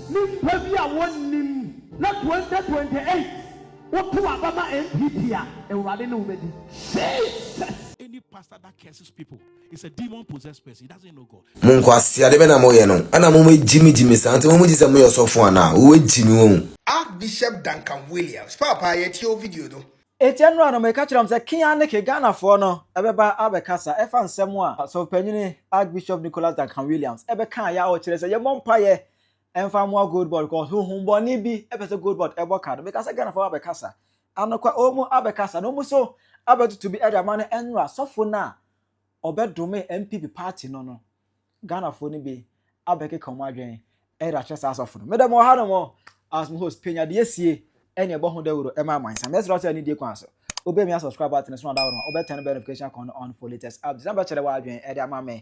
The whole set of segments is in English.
nipa bi a wonnim na 2028 what to abama NPP a ewurade ne ubedi. Any pastor that curses people is a demon possessed person. He doesn't know God. Munkwasi adebe na moye no. Ana mumu Jimmy santi mumu jise muyo sofo ana. Uwe Jimmy won. Archbishop Duncan Williams. Papa yet your video do. Etienra no me catch am say K1ngHana for no ebeba abekasa efa nsem a so panyini Archbishop Duncan Williams ebeka ya o kire say ye mompaye emfa mo gold board because humbo ni bi epese gold board ebo card because Ghana for abekasa anokwa omu abekasa no mu so abetutu bi edama no enra sofo na obedome NPP party no Ghana for ni bi abeke komo adwen era chesa sofo no medamo ha no mo as my host Penyah de esie any about $100 Emma mine. Some let's any day concert. Obey me subscribe button and down on turn notification on for latest updates. Number check the wide and mama.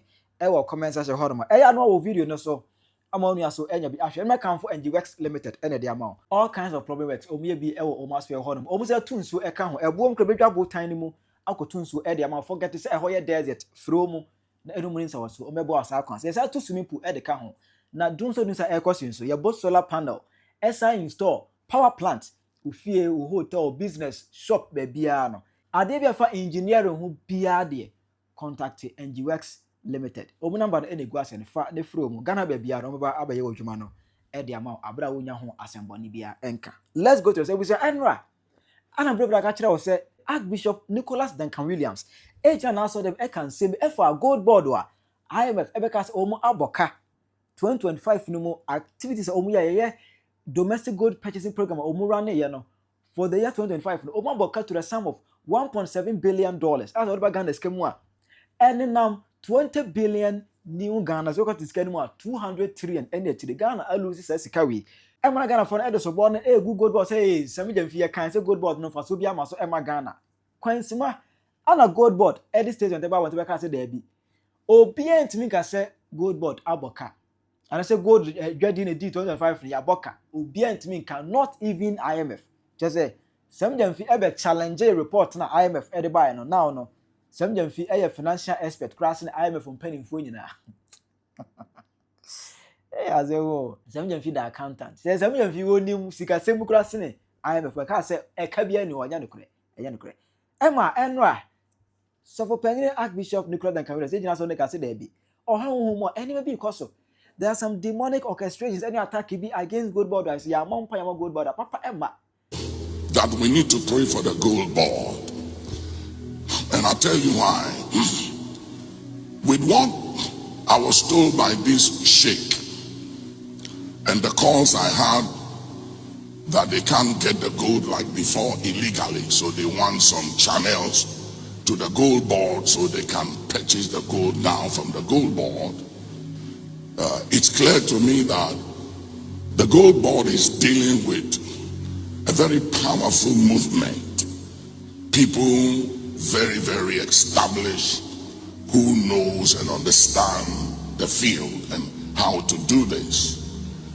Comment section horror. No video no so. I'm only so any be actually my come for NGX limited any the amount. All kinds of problem works. O me be almost fair horror. Almost a tune so a can a boom could be double tiny mo. I could tune so the amount forget to say a hoya desert throw mo. The enemies are so omebo as I can. There's a 2 swimming pool at the can. Now don't so news air question so your both solar panel. SI install power plant. Ufie hotel business shop bebia no ade bia fa engineering ho bia de contact NGX limited omu number no ene guase ne fa ne from Ghana bebia no ba abaye odwuma no e de ama abra wonya ho asemboni bia enka. Let's go to say we say enra ana brother ka kire wo say Archbishop Duncan Williams eja na so dem e kan say e for gold board wa IMF e be ka say omu aboka 2025 no mu activities omu ye domestic gold purchasing program for the year 2025 to the sum of $1.7 billion as over Ghana scheme and now 20 billion new Ghana so got scheme 200 trillion and the Ghana loses as carry Emma Ghana for the born a good gold board say some of them fear can say gold board no for so be so Emma Ghana Quensima and a gold board at this stage on the bar want to say there be obedient me can say gold board aboka. And I say gold getting a D25 for Yaboka. Ubient mean cannot even IMF. Just say some them fi ever challenge a report na IMF everybody no now no. Some them fi a financial expert crossing IMF from penny phone na. Hey as a wo. Some them fi the accountant. Say some them fi onim sika semu crossing IMF we ka say e ka bia ni onya no kure. Eya no kure. Emma enra. So for penny Archbishop Duncan Williams say jina so ne ka say there be. Or how mo any be because of there are some demonic orchestrations. Any attack be against gold board. I say, yeah, mom, gold board. Papa Emma. That we need to pray for the gold board. And I'll tell you why. With what I was told by this sheikh and the calls I had that they can't get the gold like before illegally. So they want some channels to the gold board so they can purchase the gold down from the gold board. It's clear to me that the gold board is dealing with a very powerful movement. People very, very established who knows and understand the field and how to do this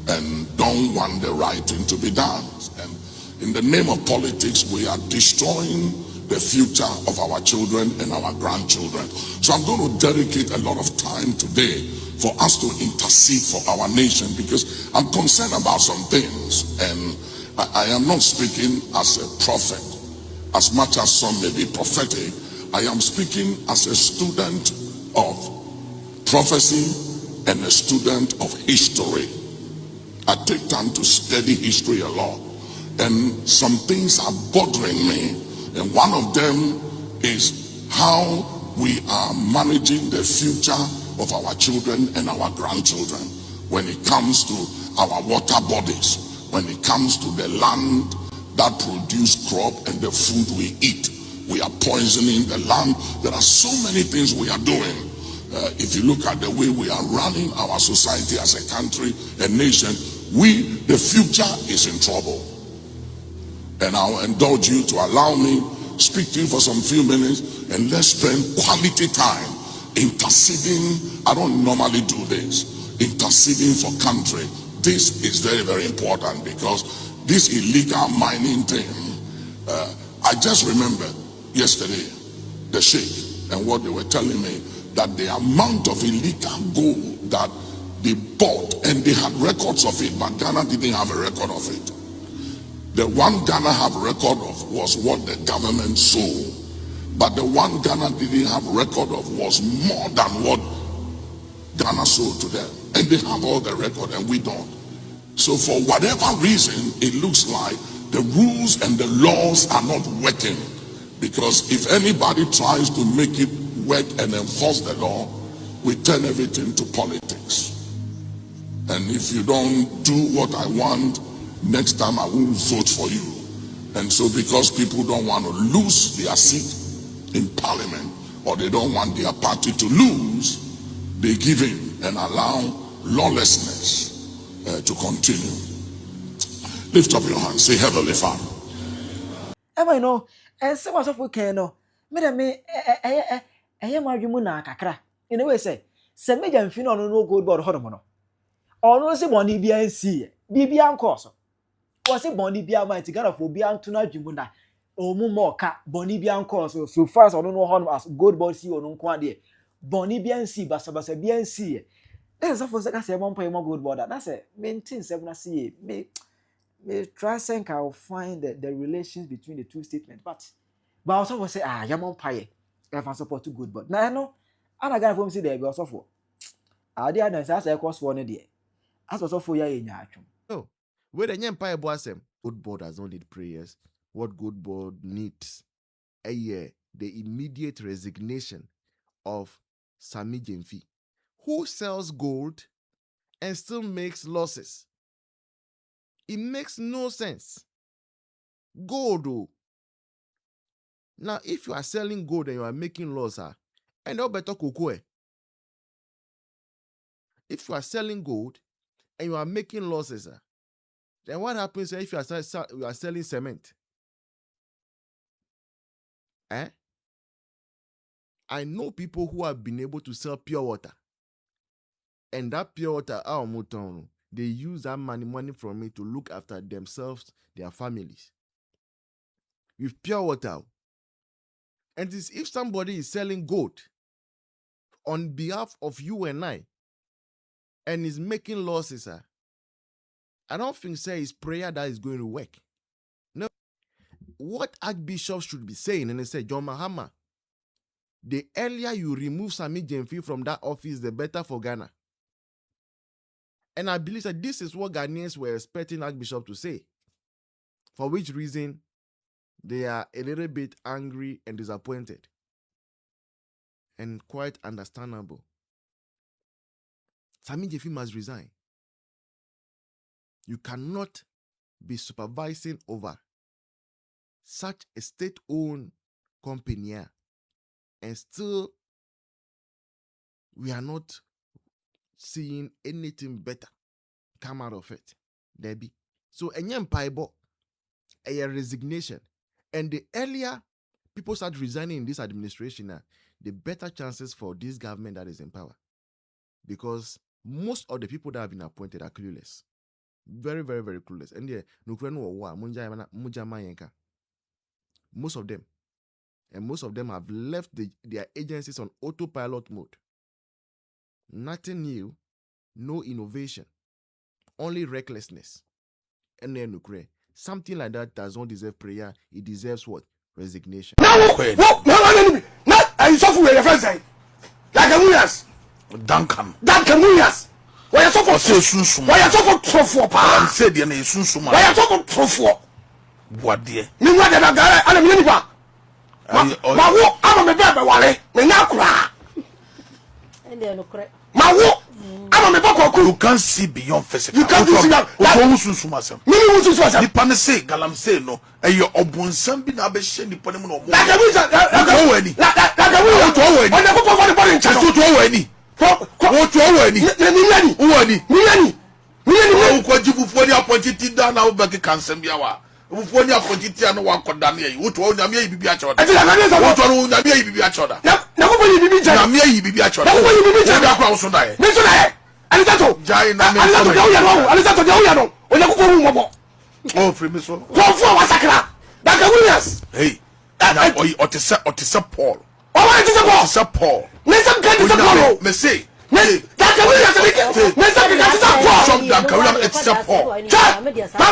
and don't want the right thing to be done. And in the name of politics, we are destroying the future of our children and our grandchildren. So I'm going to dedicate a lot of time today for us to intercede for our nation because I'm concerned about some things, and I am not speaking as a prophet as much as some may be prophetic. I am speaking as a student of prophecy and a student of history. I take time to study history a lot, and some things are bothering me, and one of them is how we are managing the future of our children and our grandchildren when it comes to our water bodies, when it comes to the land that produce crop and the food we eat. We are poisoning the land. There are so many things we are doing. If you look at the way we are running our society as a country, a nation, the future is in trouble. And I'll indulge you to allow me speak to you for some few minutes, and let's spend quality time interceding. I don't normally do this, interceding for country. This is very, very important because this illegal mining thing, I just remember yesterday the sheikh and what they were telling me, that the amount of illegal gold that they bought, and they had records of it, but Ghana didn't have a record of it. The one Ghana have record of was what the government sold, but the one Ghana didn't have record of was more than what Ghana sold to them. And they have all the record and we don't. So for whatever reason, it looks like the rules and the laws are not working, because if anybody tries to make it work and enforce the law, we turn everything to politics. And if you don't do what I want, next time I won't vote for you. And so because people don't want to lose their seat in parliament, or they don't want their party to lose, they give in and allow lawlessness to continue. Lift up your hands, say, Heavenly Father. I know, and some of we can know. Me, I am arguing na kakra. In a way, say, major and fin on no good board honomono. Or no say bonny be and see, be on course. Or say bonny be a mighty God of be on to not jumuna. Or more cat, bonny be on course, so fast or no honor as good board see or no quantity. Bonny be and see, but sabasa be and see. There's a for second say 1 point more good border. That's it. Maintain 7 see. May try think I'll find the relations between the two statements. But also will say, you're on pie. If I support too good, but now I know. And I got from see there be also for. I did answer a course for day. As also for ya in your action. No, where the empire bossem, good board has not need prayers. What good board needs a year, the immediate resignation of Sami Jemfi, who sells gold and still makes losses. It makes no sense. Gold, oh. Now, if you are selling gold and you are making losses, and no better cocoa. If you are selling gold and you are making losses, then what happens if you are selling cement? I know people who have been able to sell pure water. And that pure water, they use that money from it to look after themselves, their families. With pure water. And this, if somebody is selling gold on behalf of you and I, and is making losses, I don't think it's prayer that is going to work. No. What Archbishop should be saying, and they say, John Mahama, the earlier you remove Sami Jemfi from that office, the better for Ghana. And I believe that this is what Ghanaians were expecting Archbishop to say. For which reason, they are a little bit angry and disappointed. And quite understandable. Sami Jemfi must resign. You cannot be supervising over such a state-owned company and still we are not seeing anything better come out of it. Debbie. So a resignation. And the earlier people start resigning in this administration, the better chances for this government that is in power. Because most of the people that have been appointed are clueless. Very, very, very clueless. And most of them. And most of them have left their agencies on autopilot mode. Nothing new, no innovation, only recklessness. And then something like that does not deserve prayer. It deserves what? Resignation. Now, I suffer with your friends. Like a Williams. Duncan Williams. Why you suffer? Why you suffer for I'm said you need soon. Why you suffer for? What dear? Me what the guy and me nipa. Ma wo am me bebe wale. Me na kura. Ende no kure. Ma wo am me bebe you can't see beyond physical. You can't see that. Obo sunsun asem. Me sunsun asem. Nipa ne say galam say no. Eyo obonsam bi na be hye nipa ne mu no. Like a wizard. Like a wizard. Like a wizard. On the go for the body in charge. To wani. What you wani? Wani. Ko jibufu ni appointee da na obeki kansem bia wa. Bufu ni appointee na wa koda na yi. Woto nyame yi bibi a choda. Woto no nyame yi bibi a choda. Na ko yi bibi ja. Nyame yi bibi a choda. Na ko yi bibi ja. Da kwa so da ye. Me so da ye. Alisato. Jai na me. Alisato de uya no. O na ko fu mo. Oh, free me so. Ko fu wa sakra. Duncan Williams. Hey. Na otise Paul. Oh, what is Paul? Paul. Let's get Paul. Me say. That Duncan Williams me say me say Some Duncan Williams except Paul. Ma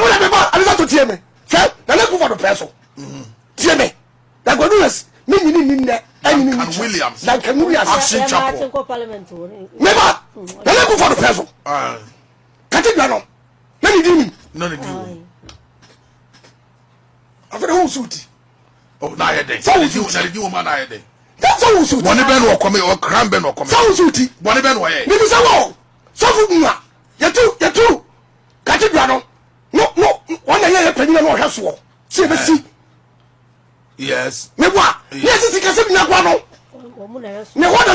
wona me ba alisa to tie me. Che, na le ku for the person. Tie me. Duncan Williams me ni ne. Duncan Williams. Duncan Williams Action Chapel. Me ba na le ku for the person. Kati no. Na ni di. No ni. After who suit. Oh, na ye dey. So you woman na ye dey. That's how suit. Boni ben wo come o kran ben wo come. So suit. Boni ben wo ye. Me say wo. So fu nwa. You too. Kati no. No, one year Penyah no hwe so. See be see. Yes. Me wa. Yes, see kase na kwa no. Me wa na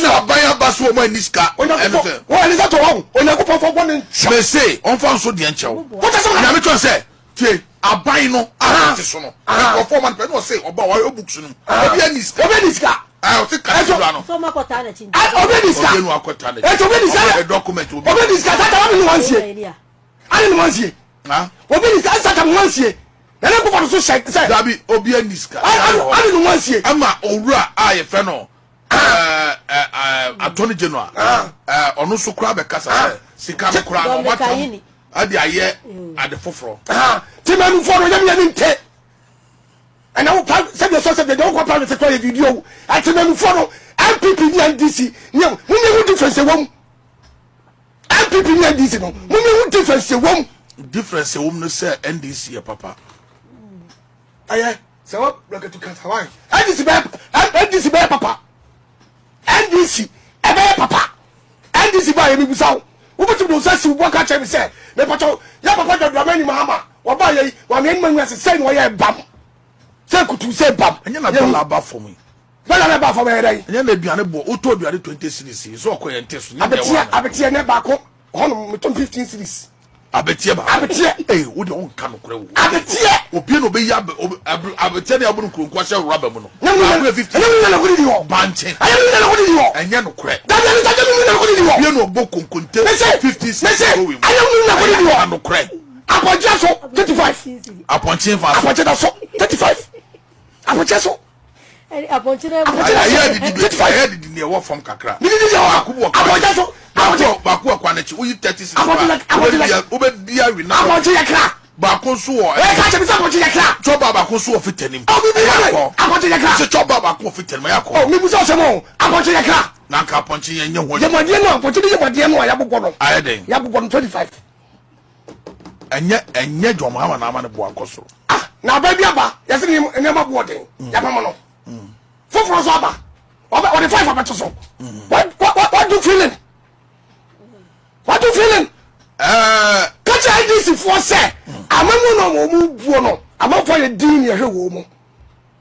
na baya baso mo aniska. Anything. Wo alisa to wo. Onyankopon fo boni. Me say, on fa so de nchew. What is na me to say? Tie aban no ati so no. Performance pe no say oba wa obuksu no. Obi aniska. O ti ka so no. So makota na chin. Obi aniska. Obi no akota na. Obi aniska. A document obi. Obi aniska tata wa me wansie. Ani no wansie. Ha? Obi aniska tata mo wansie. Na le ko for so say. Dabi obi aniska. Ani no wansie. Ama owura aye fe no. Attorney General. Onu so kura be kasa say. Sika be kura no watam. Adi aye ade foforo. Ti manu for no yam yam nte. And now say the don't go private sector video. Ati manu for no NPP ni NDC. Nyam, we need difference wom. NPP ni NDC no. We need difference wom. Difference wom no say NDC papa. Aye. So what look to cut Hawaii. NDC be papa. NDC e be papa. NDC ba yemi bisaw. Wo betu do say si wo ka che me say. Me pato ya papa do Dramani Mahama. Wo ba ye wa me nma nwa say no ye bam. Say kutu say bam. Enya na dollar ba for me. Dollar ba for me dey. Enya na aduane bo o to aduane 20 series. So ko ye nteso. Abetie ne ba ko. Hono me 15 series. Abetie ba. Eh, wo de on ka no kure wo. Abetie. Obi no be ya abetie na abunu kuro kwashe rubber mu no. Na 50. Na ko di wo. Banche. Ayi na ko di wo. Enya no kure. Da na ko di wo. Ye no bo konkonte 50 series. Ayi na ko di wo. No kure. Aponche so 35. Aponche fa. Aponche da so 35. Aponche so. Aponche na. I did the work from Kakra. Aponche so. Baku akwanechi uyi 30 series. Obe dia we na. Aponche ya kra. Baku so o. Ka che bi aponche ya kra. Choba baku so ofitenim. Aponche ya kra. Se choba baku ofitenim ya ko. Oh, mi bu so se mo. Aponche ya kra. Na ka aponche yenye ho. Ye modie no, aponche ye modie no ya bogbo no. Ayeden. Ya bogbo no 25. Enye John Hama na ama ne bo akoso. Na ba bia ba, ya se ne ma bo den. Ya pa mo no. Foforo so aba. Oba o the 5 abato so. What do you feeling? What do you feeling? Catch IDC for say. Amamu no mo mu buo no. Amafo ye din ye hwe wo mo.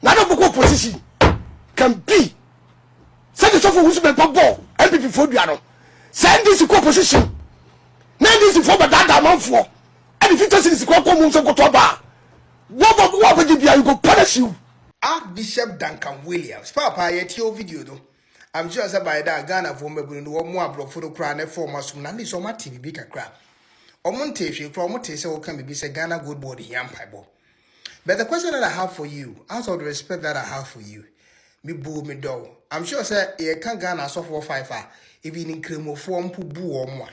Na do boko position can be. Say the so for who's be ball. NPP for dua no. Send this ko position. Na this for that amanfo. And if you tell this ko mu so ko to ba. What you go punish you. Archbishop Duncan Williams. Papa, yet your video though. I'm sure that by that Ghana for me no more block for the crown and form us from Nandi so my TV big a crap. Or Monte, from Monte, so can be say Ghana good body, young pieball. But the question that I have for you, out of the respect that I have for you, me boo me do. I'm sure sir, you can't Ghana so for 5 if you in cremo form pu boo or more.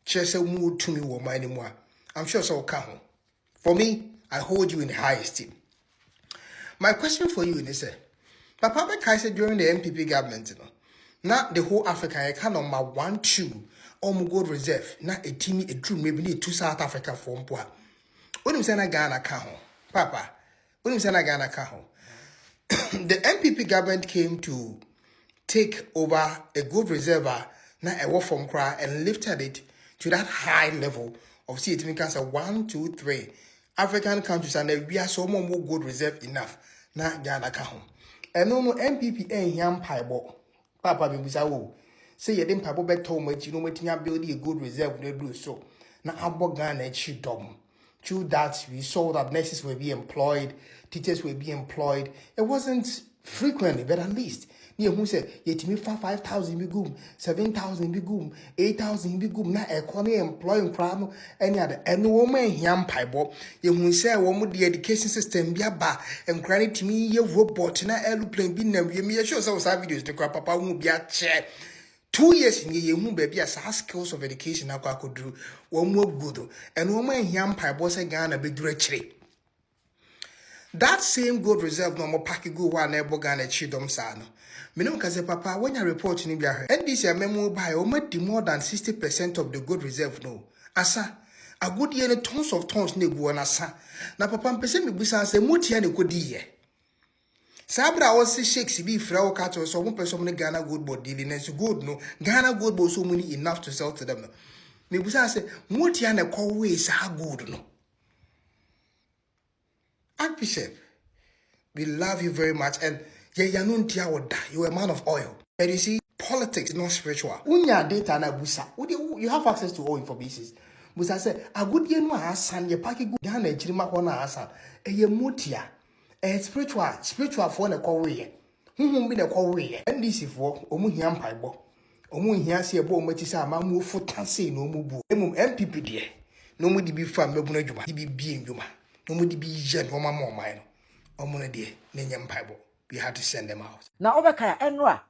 Chess a mood to me or anymore. I'm sure so come. For me, I hold you in high esteem. My question for you is, Papa Bekaise during the NPP government, not the whole Africa, I can number 1, 2, gold reserve, not a team, a true, maybe 2 South Africa from Poa. Unim Sana Ghana Kaho, Papa, Unim Sana Ghana Kaho. The NPP government came to take over a gold reservoir, not a war from Kra, and lifted it to that high level of see it means 1, 2, 3 African countries, and we are so more gold reserve enough. Na Ghana ka ho. Eno no NPP enhia mpaibo. Papa be bisa wo. Say ye dem mpaibo beto mo achi no matinya build a good reserve na do so. Na abo Ghana achi dom. Through that we saw that nurses will be employed, teachers will be employed. It wasn't frequently, but at least who said yetimi 5,000 be gum, 7,000 be gum, 8,000 be gum na economy employing crano any other and woman yam piebo ye who say woman the education system be aba and credit to me ye robot na aeroplane be nam ye me sure so videos to crap papa won't be a chair 2 years in ye who baby as skills of education now could do one more good and woman yam pie boss a Ghana be directly. That same gold reserve no more packy go one ebo Ghana chidom sano. Minum kaze papa when you report in India and this year memo by almost more than 60% of the gold reserve no. Asa a good year tons of tons ne go asa. Na papa mpese me busa se mutia ne kodi ye. Sabra was shakes be frail cattle so one person Ghana gold board dealing and so good no Ghana gold board so many enough to sell to them. Me busa say mutia ne call ways how good no. Archbishop, we love you very much and you're a man of oil. And you see, politics is not spiritual. When you are data na busa, you have access to all information. Busa say, a good year no asan, ye paki good Ghana chirima kona asan. E ye mutia. Spiritual for na kowe. Who be na kowe. And this is for omu hiam paibo. Omu hiam si ebo ometisa ama mu fotanse no mu bu. Emu NPP die. No mu di bi fam mebu na djuma. Di bi bien djuma. No mu di bi jen ho ma mo man no. Omu na die na nyam paibo. We had to send them out. Now over kaya enra.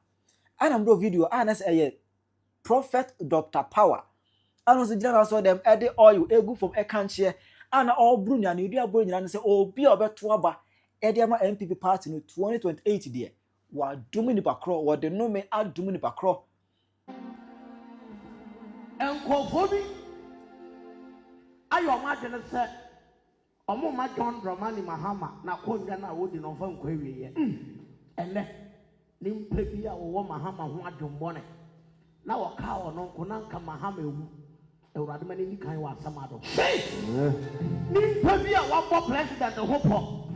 Anam do video anas eye Prophet Dr. Power. Anu se jina so dem ede oil egu from ekanche ana all brunya na idua bro nyina say obi obeto aba ede ma NPP party no 2028 there. Wa dumi ni pakro, wa de no me adumi ni pakro. Enkofobi ayo ma jene se omo ma John Dramani Mahama na konja na wodi no fa nkwawie ye. Ene ni mpebi a wo Mahama ho adombone. Na wo ka wo no nko na nka Mahama ewu. Ewurade mani ni kan wa asamado. Ni mpebi a wo bo president hopo.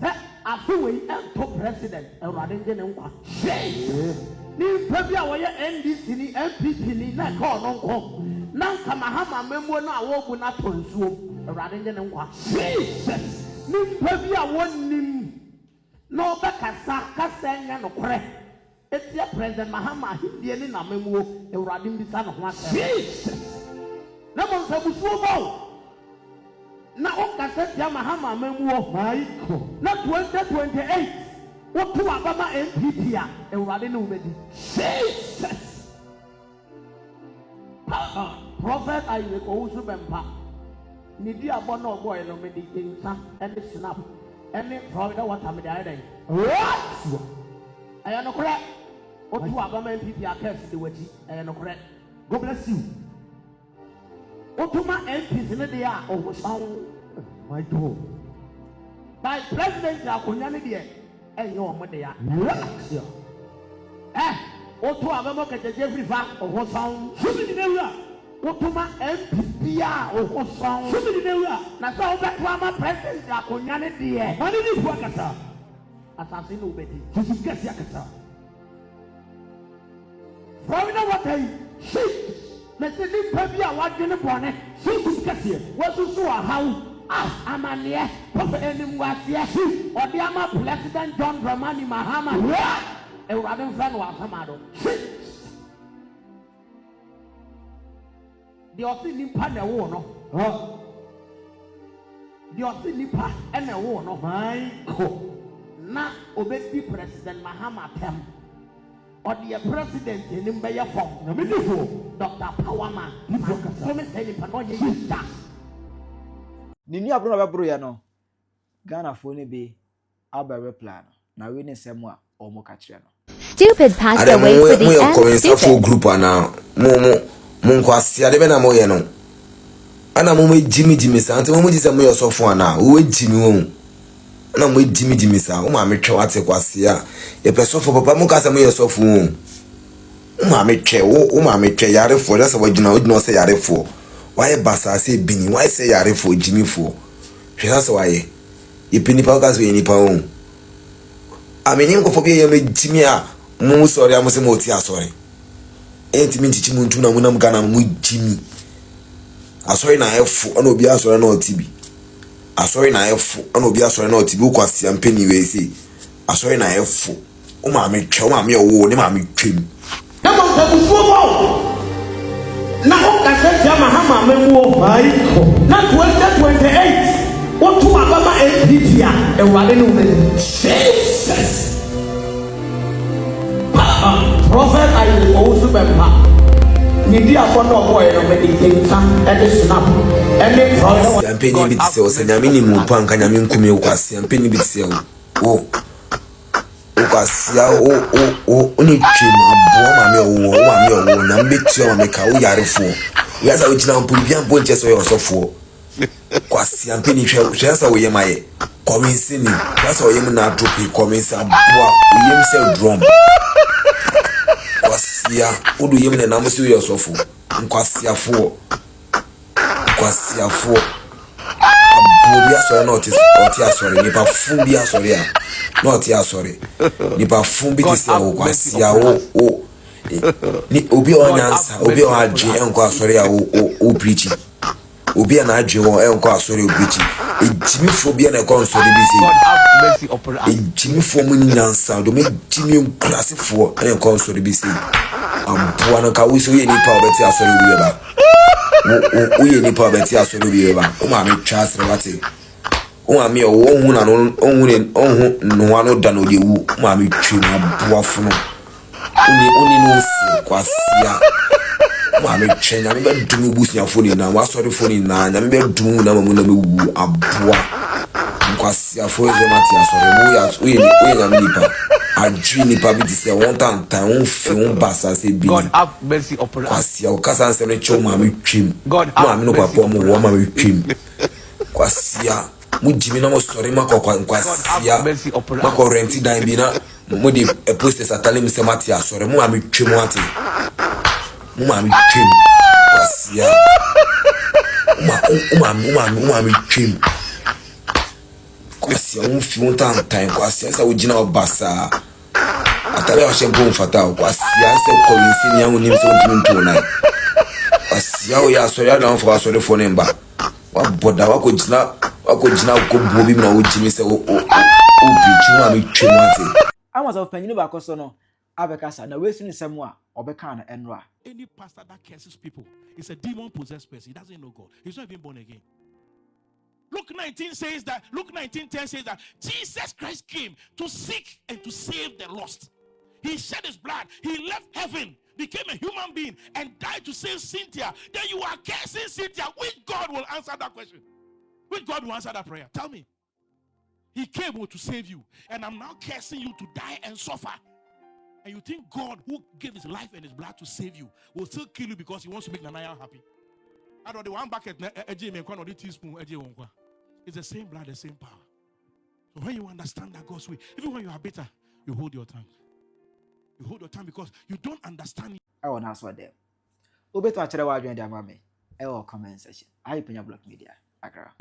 Se afiwe ento president Ewurade nje ne nkwa. Ni mpebi a wo ye NDC ni NPP ni na ka no nko. Na nka Mahama memmo no a wo bu na tonsuo. Ewurade nje ne nkwa. Ni mpebi a wo nim no bekasa kasa nya no kore. Etia President Mahama hidie ni na memuo Ewurade mbisa no ho asem. Na mo nsabusuo bawo. Na o kasa tia Mahama memuo maiko. Na 2028 wotu abama NPP a Ewurade ne umedi. Jesus. Prophet ayi ko usu bempa. Ni di abono boy no medi insa and snap. Any Florida water me there. What? I am not correct. What you are going to be a curse the way I am not correct. God bless you. What to my MPs in the day of sound my door. By President K1ngGhana and your money. What to a mock at the Jeffrey Fact of what sound? What to my MPP or what sound? Now, so that my President K1ngGhana. What did you work at her? Assassin obedi. Jesus gets yakata. Florida what I see. Let's say this baby a what gonna born. Jesus gets here. What to so how? I'm an here. Prophet enim was here. Or the ama President John Dramani Mahama. A rather friend was Hamado. The Austin Nipa na wo no. The Austin Nipa and a wo no. My God. Na obedi President Mahama tem or the president in Mbaya form na medifo Dr. Powerman so me say nipa no ye yita ni ni abro na bebro ya no Ghana fo ne be abere plan na we ne semu a omo ka kire no stupid passed away for the end stupid group ana mo nkwase ade be na mo ye no ana mo jimi sante mo ji se mo yosofo ana wo jimi wo na mo jimi sa o ma metwe wate kwase a ye pesofo papa mo ka se mo yosofo o ma metwe o ma metwe yarefo da se wagina o se yarefo why basa se bini why se yarefo jimi fo hwesa se why ye pinipa ka se ye nipa o ameni ko fo bi ye me jimi a mo sorry am se mo ti asori enti mi tichi muntu na mo nam Ghana mo jimi asori na efo ana obi asori na otibi asori na efo ana obi asori na otibi ukwasi ampeni we say asori na efo o ma me twa o ma me owo ne ma me twem na mo babufuo mo na ho ka se tia Mahama memuo maiko na 2028 what to abama NPP a Ewurade ne umedi Jesus Prophet I also remember. Nidi akono boy no me dinsa e snap any prophet yampeni bitse o senyame ni mu panka nyame nkumi ukwasi yampeni bitse o ukwasia o oni twem abo ma me o na mbeti o me ka o yarefo yaza o gina mpulu bia mpo nche so yosofo kwasi yampeni hwe sa wo yemaye kominsi ni yasa o yemu na atropi kominsi abo yem se drum kwasia odu yem na namusi yosofo nkwasiafo abobia sorry not sorry nipa fumbia sorry not sorry nipa fumbi tise o kwasia o ni obi onyansa obi o adwe enko sorry o preaching obi na adwe won enko sorry o preaching ejimi fobia na kon sorry bi say ejimi fomu ni nyansa do me jimi nkrasefo enko sorry bi say ampoa no ka wo so ye nipa obeti sorry bi ba uye ni pa beti asoro bi eba o ma me twa asere wate o ma me o hu na no no ano da no dewu o ma me twi na boafo no oni no si kwasia o ma me twa na me be dum busia foni na wa sori foni na nya me be dum na mamu na me wu aboa kwasia fo ze mati asoro mo ya uye na me nipa adwi nipa bi se won tan won fi won basa se bi God have mercy upon us. Kwasia o kasa se no choma me twim ma me no papa mo wo ma me twim kwasia mu jimi na mo sori ma kwa kwasia ma ko renti dan bi na mo di post satale mi se mati asori mo ma me twim ate mo ma me twim kwasia mo me twim kwasia won fi won tan kwasia sa wo gina obasa atare o shempo mfata kwasia se ko yinsi ni awon ni so ntumi na kwasia o ya sori na mfo asori fo ne mba wa boda wa ko gina ko bo bi na wo jimi se o bichu ma mi twemate Amos of Penyah ba koso no abekasa na we sinu semu a obeka na enra. Any pastor that curses people is a demon possessed person. He doesn't know God. He's not even born again. Luke 19 says that, Luke 19:10 says that Jesus Christ came to seek and to save the lost. He shed his blood. He left heaven, became a human being, and died to save Cynthia. Then you are cursing Cynthia. Which God will answer that question? Which God will answer that prayer? Tell me. He came to save you, and I'm now cursing you to die and suffer. And you think God, who gave his life and his blood to save you, will still kill you because he wants to make Nanaya happy? I don't know, one bucket, a teaspoon, it's the same blood, the same power. So when you understand that God's way, even when you are bitter, you hold your tongue. You hold your tongue because you don't understand. I want to answer them. Ubeto achare wa adwen dia mame. E o comment section. I Penyah Block Media. Accra.